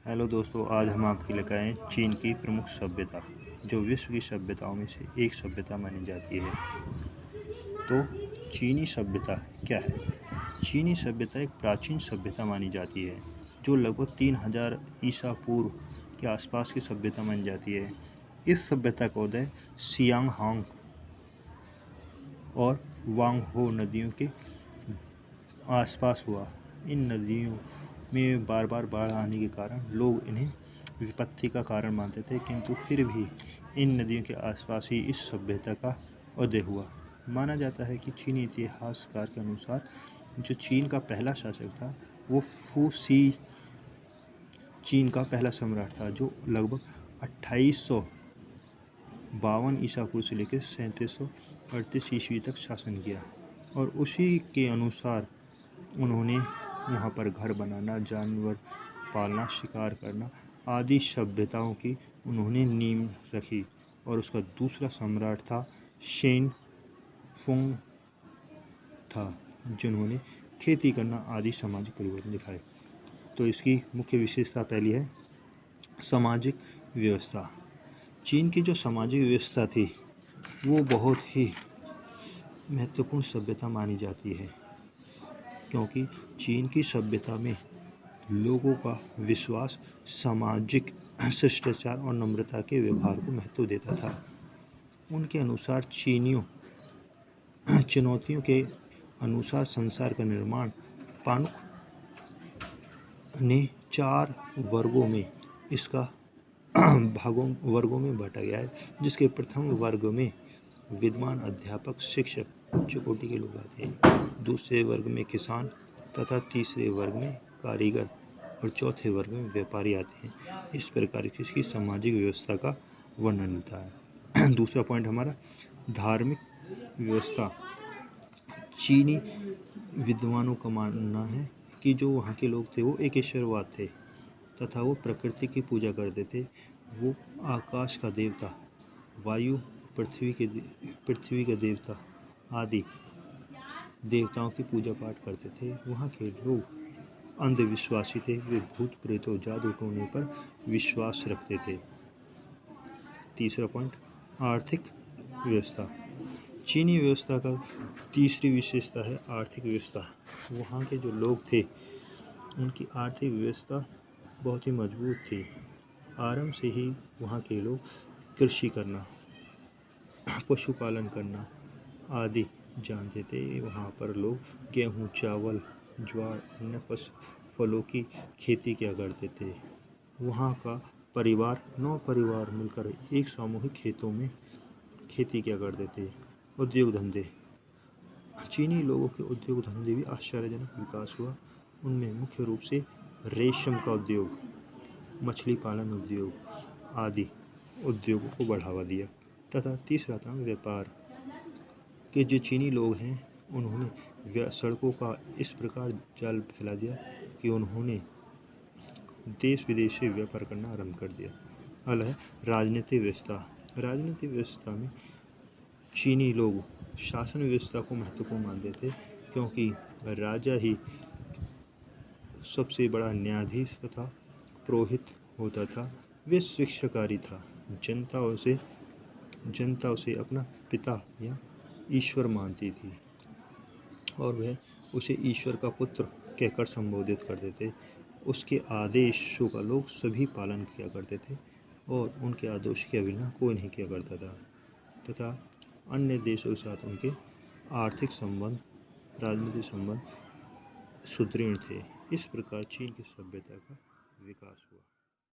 Hello दोस्तों, आज हम आपके लेकर आए हैं चीन की प्रमुख सभ्यता, जो विश्व की सभ्यताओं में से एक सभ्यता मानी जाती है। तो चीनी सभ्यता क्या है? चीनी सभ्यता एक प्राचीन सभ्यता मानी जाती है, जो लगभग 3000 ईसा पूर्व के आसपास की सभ्यता मानी जाती है। इस सभ्यता का उदय सियांग हांग और वांग हो नदियों के आसपास हुआ। इन नदियों में बार बार बाढ़ आने के कारण लोग इन्हें विपत्ति का कारण मानते थे, किंतु फिर भी इन नदियों के आसपास ही इस सभ्यता का उदय हुआ। माना जाता है कि चीनी इतिहासकार के अनुसार जो चीन का पहला शासक था वो फू सी चीन का पहला सम्राट था, जो लगभग 2852 ईसा पूर्व से लेकर 3738 ईस्वी तक शासन किया। और उसी के अनुसार उन्होंने वहाँ पर घर बनाना, जानवर पालना, शिकार करना आदि सभ्यताओं की उन्होंने नींव रखी। और उसका दूसरा सम्राट था शेन फुंग था, जिन्होंने खेती करना आदि सामाजिक परिवर्तन दिखाए। तो इसकी मुख्य विशेषता पहली है सामाजिक व्यवस्था। चीन की जो सामाजिक व्यवस्था थी वो बहुत ही महत्वपूर्ण सभ्यता मानी जाती है, क्योंकि चीन की सभ्यता में लोगों का विश्वास सामाजिक शिष्टाचार और नम्रता के व्यवहार को महत्व देता था। उनके अनुसार चुनौतियों के अनुसार संसार का निर्माण पानुक ने 4 वर्गों में इसका वर्गों में बांटा गया है, जिसके प्रथम वर्ग में विद्वान, अध्यापक, शिक्षक, उच्च कोटि के लोग आते हैं। दूसरे वर्ग में किसान तथा तीसरे वर्ग में कारीगर और चौथे वर्ग में व्यापारी आते हैं। इस प्रकार इसकी सामाजिक व्यवस्था का वर्णन मिलता है। दूसरा पॉइंट हमारा धार्मिक व्यवस्था। चीनी विद्वानों का मानना है कि जो वहाँ के लोग थे वो एकेश्वरवाद थे तथा वो प्रकृति की पूजा करते थे। वो आकाश का देवता, वायु, पृथ्वी के देवता आदि देवताओं की पूजा पाठ करते थे। वहाँ के लोग अंधविश्वासी थे, वे भूत प्रेत और जादू टोने पर विश्वास रखते थे। तीसरा पॉइंट आर्थिक व्यवस्था। चीनी व्यवस्था का तीसरी विशेषता है आर्थिक व्यवस्था। वहाँ के जो लोग थे उनकी आर्थिक व्यवस्था बहुत ही मजबूत थी। आरंभ से ही वहाँ के लोग कृषि करना, पशुपालन करना आदि जानते थे। वहाँ पर लोग गेहूँ, चावल, ज्वार, अन्य फलों की खेती किया करते थे। वहाँ का 9 परिवार मिलकर एक सामूहिक खेतों में खेती किया करते थे। उद्योग धंधे। चीनी लोगों के उद्योग धंधे भी आश्चर्यजनक विकास हुआ। उनमें मुख्य रूप से रेशम का उद्योग, मछली पालन उद्योग आदि उद्योगों को बढ़ावा दिया। तथा तीसरा था व्यापार। कि जो चीनी लोग हैं उन्होंने सड़कों का इस प्रकार जाल फैला दिया कि उन्होंने देश विदेश से व्यापार करना आरंभ कर दिया। अगला है राजनीतिक व्यवस्था। राजनीतिक व्यवस्था में चीनी लोग शासन व्यवस्था को महत्वपूर्ण मानते थे, क्योंकि राजा ही सबसे बड़ा न्यायाधीश तथा पुरोहित होता था। वे शिक्षाकारी था। जनता उसे अपना पिता या ईश्वर मानती थी और वह उसे ईश्वर का पुत्र कहकर संबोधित करते थे। उसके आदेशों का लोग सभी पालन किया करते थे और उनके आदेश के बिना कोई नहीं किया करता था। तथा अन्य देशों के साथ उनके आर्थिक संबंध, राजनीतिक संबंध सुदृढ़ थे। इस प्रकार चीन की सभ्यता का विकास हुआ।